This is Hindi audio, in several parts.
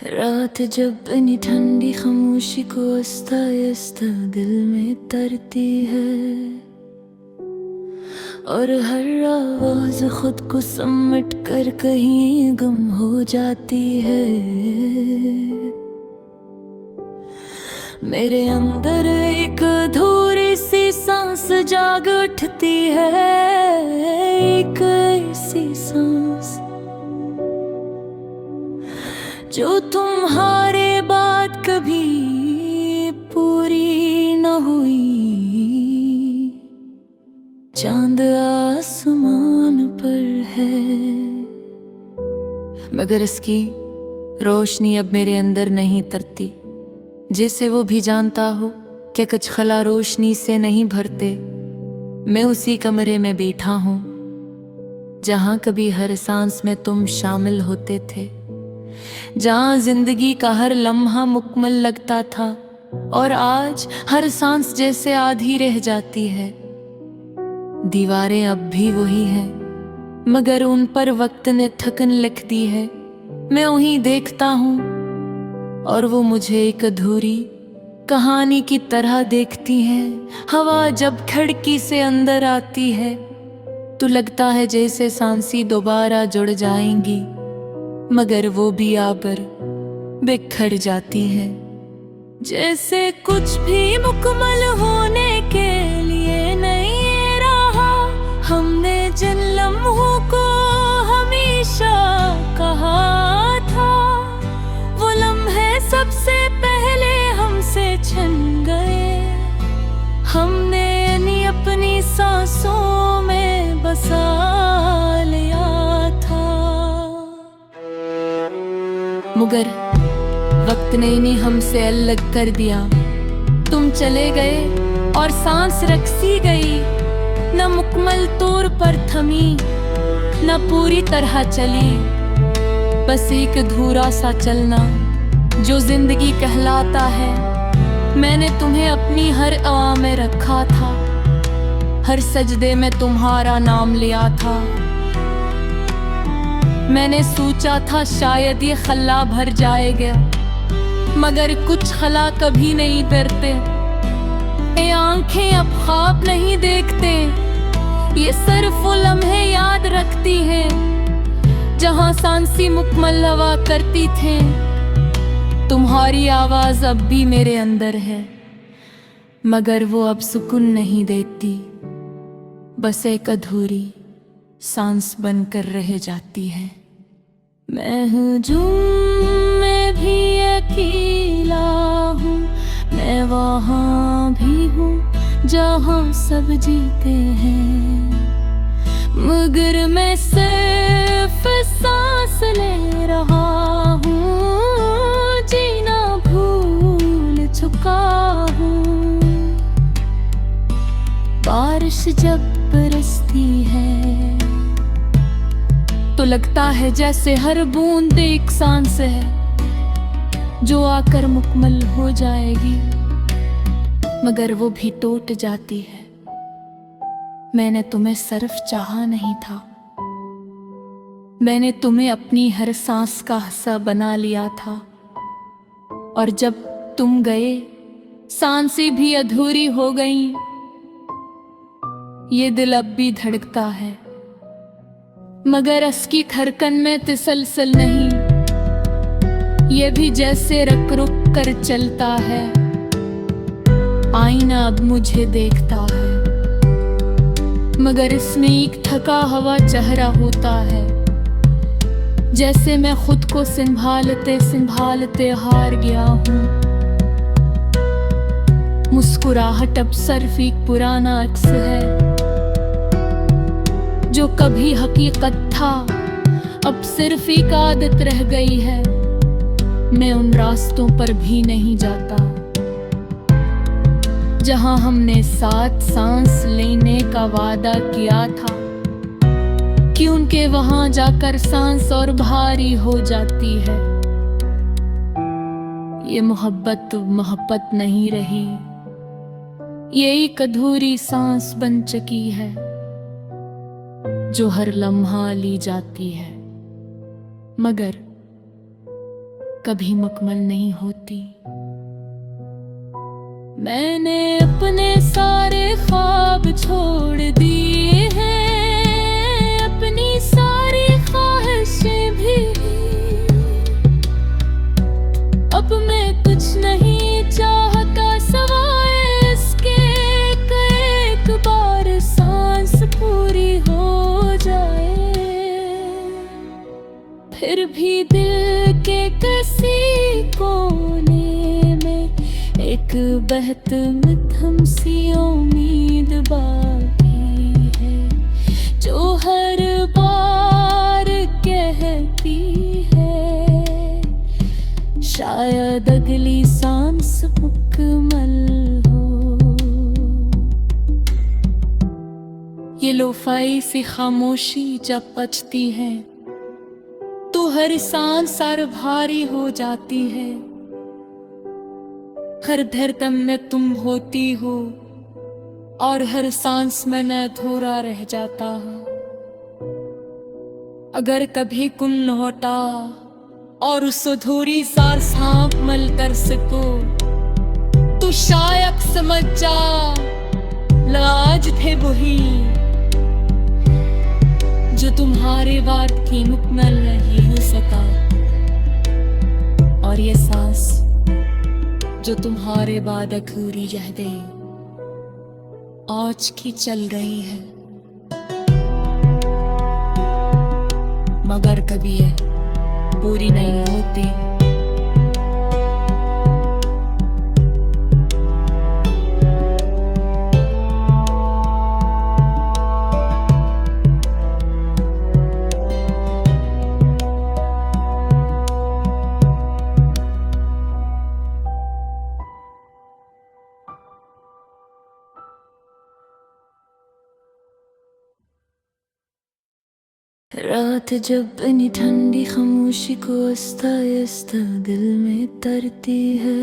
रात जब बनी ठंडी खामोशी को आस्ता आस्ता दिल में तरती है और हर आवाज खुद को समट कर कहीं गुम हो जाती है। मेरे अंदर एक अधूरी सी सांस जाग उठती है, एक ऐसी सांस जो तुम्हारे बाद कभी पूरी न हुई। चांद आसमान पर है मगर इसकी रोशनी अब मेरे अंदर नहीं तरती। जैसे वो भी जानता हो कि कुछ खला रोशनी से नहीं भरते। मैं उसी कमरे में बैठा हूँ जहाँ कभी हर सांस में तुम शामिल होते थे, जहाँ जिंदगी का हर लम्हा मुकम्मल लगता था और आज हर सांस जैसे आधी रह जाती है। दीवारें अब भी वही हैं मगर उन पर वक्त ने थकन लिख दी है। मैं वहीं देखता हूँ और वो मुझे एक अधूरी कहानी की तरह देखती है। हवा जब खिड़की से अंदर आती है तो लगता है जैसे सांसें दोबारा जुड़ जाएंगी, मगर वो भी आकर बिखर जाती है। जैसे कुछ भी मुकम्मल होने के लिए नहीं रहा। हमने जिन लम्हों को हमेशा कहा था, वो लम्हे सबसे पहले हमसे छिन गए। हमने इन्हीं अपनी सांसों में बसा लिया था, मगर वक्त ने इन्हें हमसे अलग कर दिया। तुम चले गए और सांस रखसी गई, न मुकम्मल तौर पर थमी न पूरी तरह चली। बस एक अधूरा सा चलना जो जिंदगी कहलाता है। मैंने तुम्हें अपनी हर आवा में रखा था, हर सजदे में तुम्हारा नाम लिया था। मैंने सोचा था शायद ये खला भर जाएगा, मगर कुछ खला कभी नहीं डरते। ये आंखें अब ख्वाब नहीं देखते, ये सिर्फ वो लम्हे याद रखती हैं जहां सांसें मुकम्मल हवा करती थे। तुम्हारी आवाज अब भी मेरे अंदर है, मगर वो अब सुकून नहीं देती, बस एक अधूरी सांस बनकर रह जाती है। मैं हजूम में भी अकेला हूँ, मैं वहाँ भी हूँ जहाँ सब जीते हैं, मगर मैं सिर्फ सांस ले रहा हूँ, जीना भूल चुका हूँ। बारिश जब बरसती है तो लगता है जैसे हर बूंद एक सांस है जो आकर मुकम्मल हो जाएगी, मगर वो भी टूट जाती है। मैंने तुम्हें सिर्फ चाहा नहीं था, मैंने तुम्हें अपनी हर सांस का हिस्सा बना लिया था। और जब तुम गए सांसें भी अधूरी हो गईं। ये दिल अब भी धड़कता है, मगर इसकी धड़कन में तसलसल नहीं। ये भी जैसे रुक रुक कर चलता है, आईना अब मुझे देखता है, मगर इसमें एक थका हुआ चेहरा होता है। जैसे मैं खुद को संभालते संभालते हार गया हूँ। मुस्कुराहट अब सिर्फ एक पुराना अक्स है जो कभी हकीकत था, अब सिर्फ एक आदत रह गई है। मैं उन रास्तों पर भी नहीं जाता जहां हमने साथ सांस लेने का वादा किया था, कि उनके वहां जाकर सांस और भारी हो जाती है। ये मोहब्बत मोहब्बत नहीं रही, ये एक अधूरी सांस बन चुकी है जो हर लम्हा ली जाती है, मगर कभी मुकम्मल नहीं होती। मैंने अपने सारे ख्वाब छोड़ दिए हैं, अपनी सारी ख्वाहिशें भी। अब मैं कुछ नहीं चाहता सवाए इसके कि एक बार सांस पूरी हो जाए। फिर भी दिल के किसी कोने में एक बहत मध्यम सी उम्मीद बाकी है, जो हर बार कहती है शायद अगली सांस मुकम्मल हो। ये लोफाई सी खामोशी जब बजती है तो हर सांस सर भारी हो जाती है। हर धड़कन में तुम होती हो और हर सांस में मैं अधूरा रह जाता हूँ। अगर कभी कुन होता और उस अधूरी सार सांप मल कर सको तो शायद समझ जा लाज थे वही जो तुम्हारे बाद की मुकम्मल नहीं हो सका। और ये सांस जो तुम्हारे बाद अधूरी रह गई आज की चल रही है, मगर कभी ये पूरी नहीं होती। रात जब इन्हीं ठंडी खामोशी को आस्ता आस्ता दिल में तरती है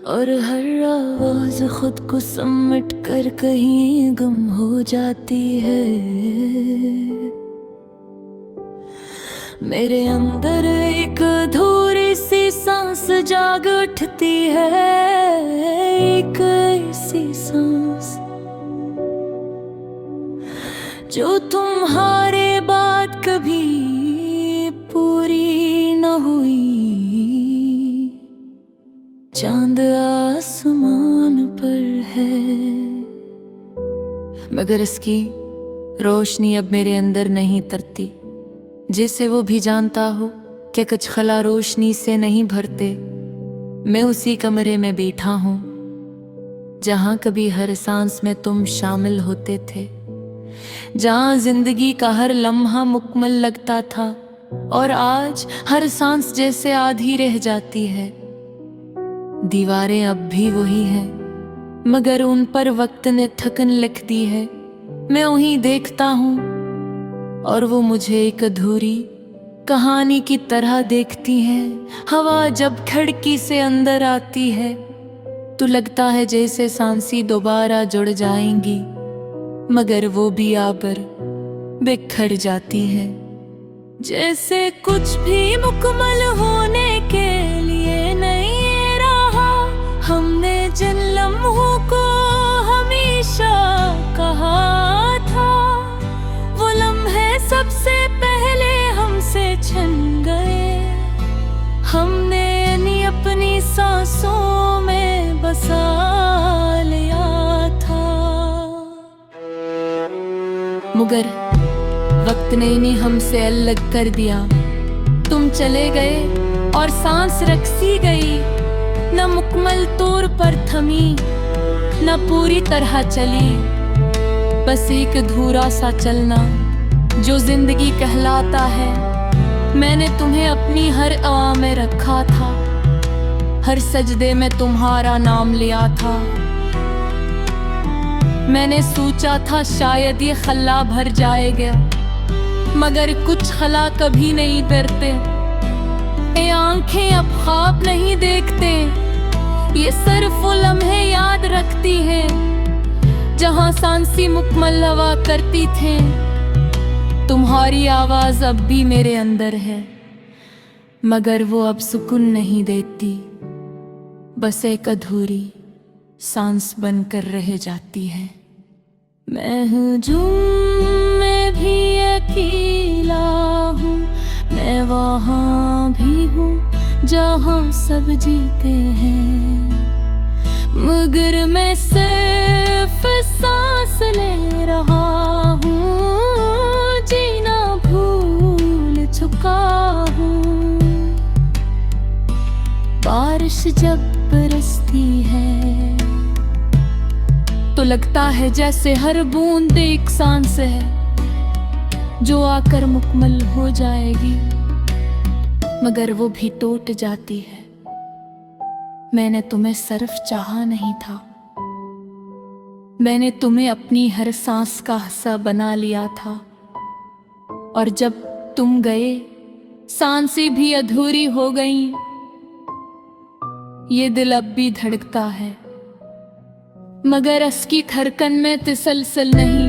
और हर आवाज खुद को समट कर कहीं गुम हो जाती है। मेरे अंदर एक अधूरी सी सांस जाग उठती है, एक ऐसी सांस जो तुम्हारे बाद कभी पूरी न हुई। चांद आसमान पर है मगर इसकी रोशनी अब मेरे अंदर नहीं तरती, जिसे वो भी जानता हो कि कुछ खला रोशनी से नहीं भरते। मैं उसी कमरे में बैठा हूँ जहाँ कभी हर सांस में तुम शामिल होते थे, जहाँ जिंदगी का हर लम्हा मुकम्मल लगता था और आज हर सांस जैसे आधी रह जाती है। दीवारें अब भी वही हैं मगर उन पर वक्त ने थकन लिख दी है। मैं वहीं देखता हूँ और वो मुझे एक अधूरी कहानी की तरह देखती है। हवा जब खिड़की से अंदर आती है तो लगता है जैसे सांसें दोबारा जुड़ जाएंगी, मगर वो भी आकर बिखर जाती है। जैसे कुछ भी मुकम्मल होने के लिए नहीं रहा। हमने जिन लम्हों को हमेशा कहा था वो लम्हे सबसे पहले हमसे छिन गए। हमने इन्हीं अपनी सांसों में बसा लिया था, मगर वक्त ने इन्हें हमसे अलग कर दिया। तुम चले गए और सांस रक्सी गई, न मुकम्मल तौर पर थमी न पूरी तरह चली। बस एक अधूरा सा चलना जो जिंदगी कहलाता है। मैंने तुम्हें अपनी हर आवा में रखा था, हर सजदे में तुम्हारा नाम लिया था। मैंने सोचा था शायद ये खला भर जाएगा, मगर कुछ खला कभी नहीं डरते। ये आंखें अब ख्वाब नहीं देखते, ये सिर्फ वो लम्हे याद रखती हैं जहां सांसें मुकम्मल हवा करती थे। तुम्हारी आवाज अब भी मेरे अंदर है, मगर वो अब सुकून नहीं देती, बस एक अधूरी सांस बनकर रह जाती है। मैं हुजूम में भी अकेला हूँ, मैं वहाँ भी हूँ जहाँ सब जीते हैं, मगर मैं सिर्फ सांस ले रहा हूँ, जीना भूल चुका हूँ। बारिश जब बरसती है तो लगता है जैसे हर बूंद एक सांस है जो आकर मुकम्मल हो जाएगी, मगर वो भी टूट जाती है। मैंने तुम्हें सिर्फ चाहा नहीं था, मैंने तुम्हें अपनी हर सांस का हिस्सा बना लिया था, और जब तुम गए सांसें भी अधूरी हो गईं। ये दिल अब भी धड़कता है, मगर इसकी धड़कन में तसलसल नहीं,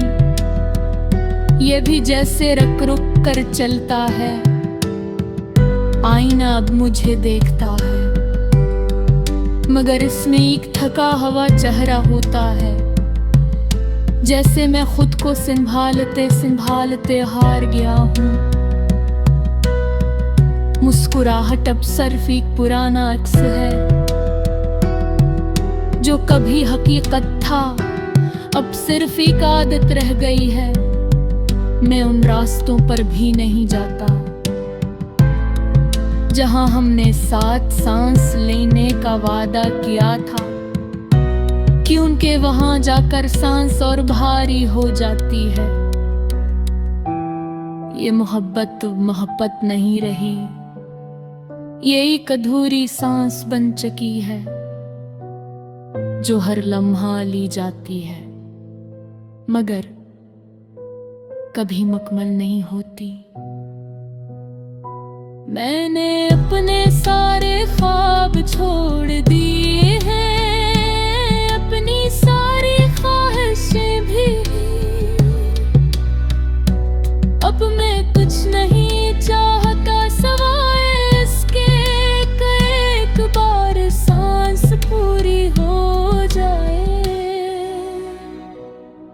ये भी जैसे रुक रुक कर चलता है। आईना अब मुझे देखता है, मगर इसमें एक थका हुआ चेहरा होता है, जैसे मैं खुद को संभालते संभालते हार गया हूँ। मुस्कुराहट अब सिर्फ एक पुराना अक्स है, जो कभी हकीकत था अब सिर्फ एक आदत रह गई है। मैं उन रास्तों पर भी नहीं जाता जहां हमने साथ सांस लेने का वादा किया था, कि उनके वहां जाकर सांस और भारी हो जाती है। ये मोहब्बत मोहब्बत नहीं रही, ये एक अधूरी सांस बन चुकी है जो हर लम्हा ली जाती है, मगर कभी मुकम्मल नहीं होती। मैंने अपने सारे ख्वाब छोड़ दिए हैं, अपनी सारी ख्वाहिशें भी, अब मैं कुछ नहीं चाहता सिवाय इसके कि एक बार सांस पूरी हो जाए।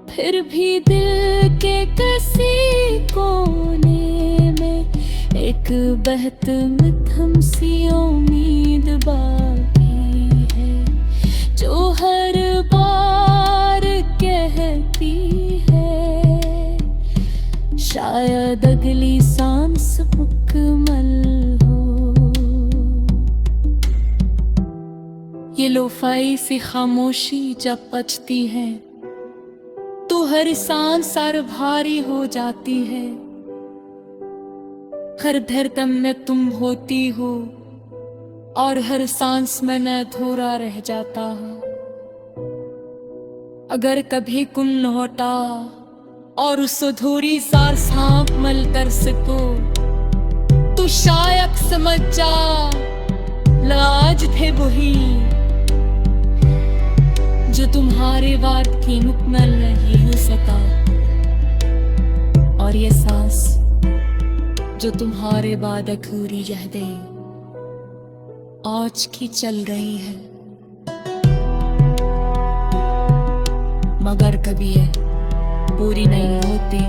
फिर भी दिल के किसी कोने में एक बहत मध्यम सी उम्मीद बाकी है, जो हर बार कहती है शायद अगली सांस मुकम्मल हो। ये लोफाई सी खामोशी जब बजती है तो हर सांस सर भारी हो जाती है, हर धड़कन में तुम होती हो और हर सांस में मैं अधूरा रह जाता हूँ। अगर कभी तुम लौटा और उस अधूरी सांस मल कर सको तो शायद समझ जा लाज थे वही जो तुम्हारे बाद की मुकम्मल नहीं हो सका, और ये सांस जो तुम्हारे बाद अधूरी रह गई आज की चल रही है, मगर कभी ये पूरी नहीं होती।